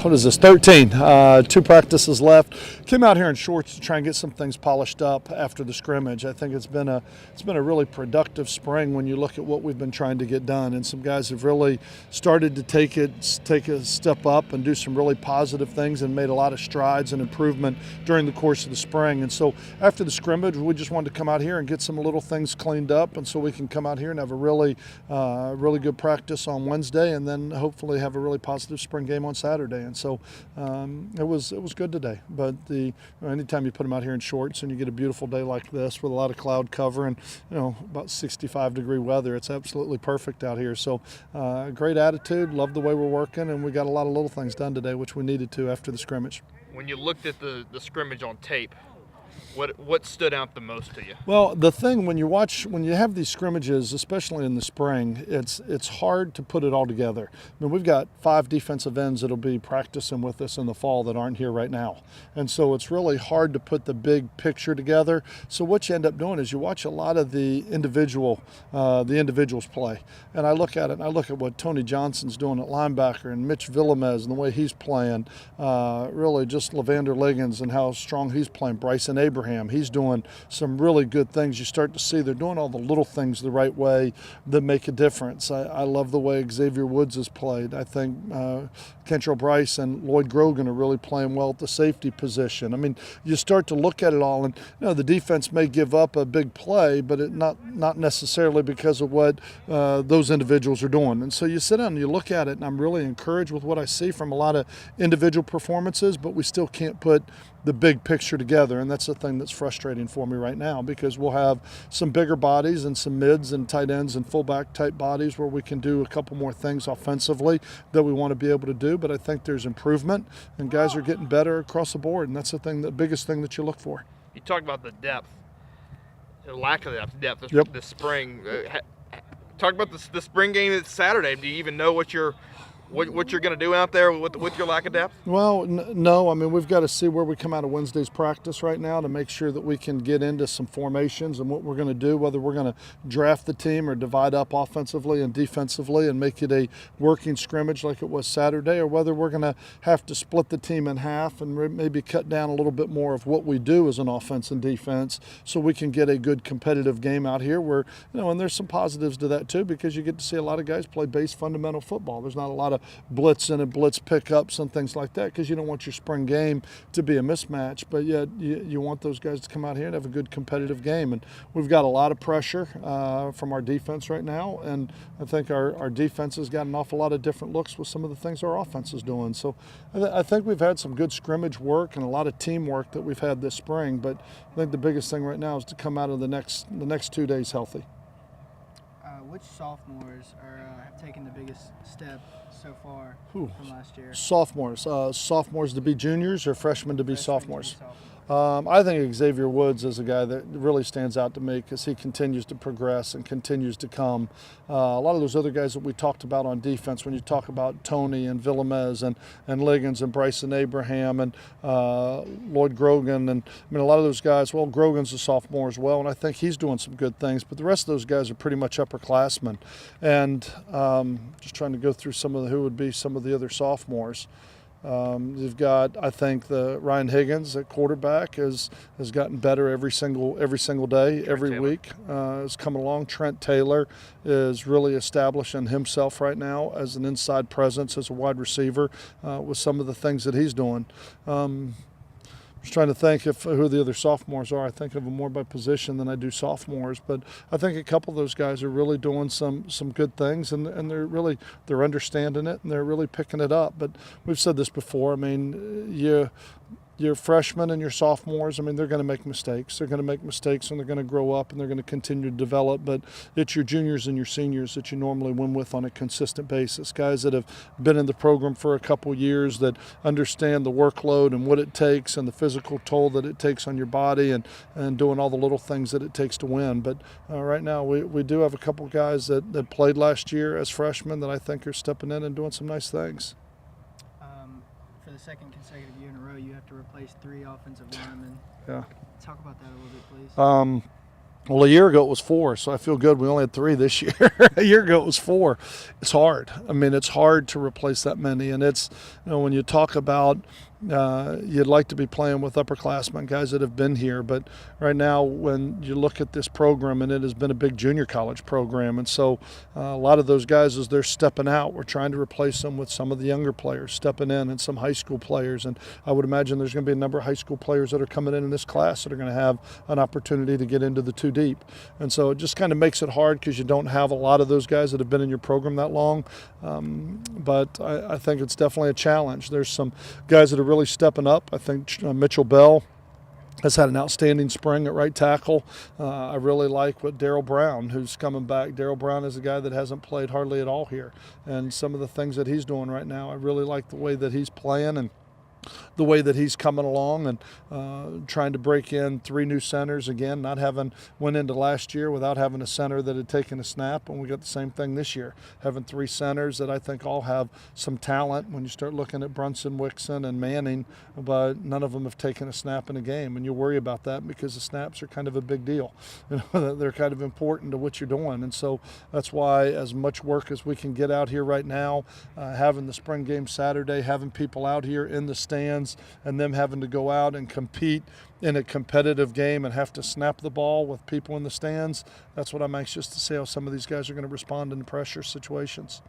what is this, 13. 2 practices left. Came out here in shorts to try and get some things polished up after the scrimmage. I think it's been a really productive spring when you look at what we've been trying to get done, and some guys have really started to take a step up and do some really positive things and made a lot of strides and improvement during the course of the spring. And so after the scrimmage, we just wanted to come out here and get some little things cleaned up, and so we can come out here and have a really good practice on Wednesday, and then hopefully have a really positive spring game on Saturday. And so it was good today. But anytime you put them out here in shorts and you get a beautiful day like this with a lot of cloud cover and about 65-degree weather, it's absolutely perfect out here. So great attitude, love the way we're working, and we got a lot of little things done today, which we needed to after the scrimmage. When you looked at the scrimmage on tape, what stood out the most to you? Well, the thing when you have these scrimmages, especially in the spring, it's hard to put it all together. I mean, we've got 5 defensive ends that'll be practicing with us in the fall that aren't here right now, and so it's really hard to put the big picture together. So what you end up doing is you watch a lot of the individuals play, and I look at it and I look at what Tony Johnson's doing at linebacker and Mitch Villamez and the way he's playing, really just Levander Liggins and how strong he's playing, Bryson Abraham. He's doing some really good things. You start to see they're doing all the little things the right way that make a difference. I love the way Xavier Woods has played. I think Kentrell Bryce and Lloyd Grogan are really playing well at the safety position. I mean, you start to look at it all, and the defense may give up a big play, but not necessarily because of what those individuals are doing. And so you sit down and you look at it, and I'm really encouraged with what I see from a lot of individual performances, but we still can't put the big picture together, and that's the thing that's frustrating for me right now, because we'll have some bigger bodies and some mids and tight ends and fullback type bodies where we can do a couple more things offensively that we want to be able to do. But I think there's improvement, and guys are getting better across the board, and that's the biggest thing that you look for. You talked about the depth, the lack of depth this spring. Talk about the spring game this Saturday. Do you even know what you're going to do out there with your lack of depth? Well, no. I mean, we've got to see where we come out of Wednesday's practice right now to make sure that we can get into some formations and what we're going to do, whether we're going to draft the team or divide up offensively and defensively and make it a working scrimmage like it was Saturday, or whether we're going to have to split the team in half and maybe cut down a little bit more of what we do as an offense and defense so we can get a good competitive game out here where, and there's some positives to that too, because you get to see a lot of guys play base fundamental football. There's not a lot of blitz and blitz pickups and things like that, because you don't want your spring game to be a mismatch, but yet you want those guys to come out here and have a good competitive game. And we've got a lot of pressure from our defense right now, and I think our defense has got an awful lot of different looks with some of the things our offense is doing. So I think we've had some good scrimmage work and a lot of teamwork that we've had this spring, but I think the biggest thing right now is to come out of the next 2 days healthy. Which sophomores have taken the biggest step so far from last year? Sophomores to be juniors or freshmen to be sophomores? I think Xavier Woods is a guy that really stands out to me because he continues to progress and continues to come. A lot of those other guys that we talked about on defense, when you talk about Tony and Villamez and Liggins and Bryson Abraham and Lloyd Grogan, and a lot of those guys, well, Grogan's a sophomore as well, and I think he's doing some good things, but the rest of those guys are pretty much upperclassmen. And just trying to go through who would be some of the other sophomores. You've got, I think, the Ryan Higgins at quarterback has gotten better every single day, every week. Is coming along. Trent Taylor is really establishing himself right now as an inside presence as a wide receiver with some of the things that he's doing. I was trying to think who the other sophomores are. I think of them more by position than I do sophomores, but I think a couple of those guys are really doing some good things, and they're understanding it and they're really picking it up. But we've said this before. I mean, your freshmen and your sophomores, they're going to make mistakes. They're going to make mistakes, and they're going to grow up, and they're going to continue to develop. But it's your juniors and your seniors that you normally win with on a consistent basis. Guys that have been in the program for a couple years, that understand the workload and what it takes and the physical toll that it takes on your body, and doing all the little things that it takes to win. But right now we do have a couple guys that played last year as freshmen that I think are stepping in and doing some nice things. For the second consecutive year in a row, you have to replace 3 offensive linemen. Yeah. Talk about that a little bit, please. Well, a year ago it was 4, so I feel good. We only had 3 this year. A year ago it was 4. It's hard. I mean, it's hard to replace that many. And it's, when you talk about you'd like to be playing with upperclassmen, guys that have been here. But right now, when you look at this program, and it has been a big junior college program, and so a lot of those guys, as they're stepping out, we're trying to replace them with some of the younger players stepping in and some high school players. And I would imagine there's going to be a number of high school players that are coming in this class that are going to have an opportunity to get into the 2 deep. And so it just kind of makes it hard because you don't have a lot of those guys that have been in your program that long. But I think it's definitely a challenge. There's some guys that are really stepping up. I think Mitchell Bell has had an outstanding spring at right tackle. I really like what Darryl Brown, who's coming back. Darryl Brown is a guy that hasn't played hardly at all here. And some of the things that he's doing right now, I really like the way that he's playing and the way that he's coming along and trying to break in 3 new centers again, not having went into last year without having a center that had taken a snap, and we got the same thing this year, having 3 centers that I think all have some talent when you start looking at Brunson, Wixon, and Manning, but none of them have taken a snap in a game, and you worry about that because the snaps are kind of a big deal. They're kind of important to what you're doing, and so that's why as much work as we can get out here right now, having the spring game Saturday, having people out here in the stands, and them having to go out and compete in a competitive game and have to snap the ball with people in the stands, that's what I'm anxious to see how some of these guys are going to respond in pressure situations.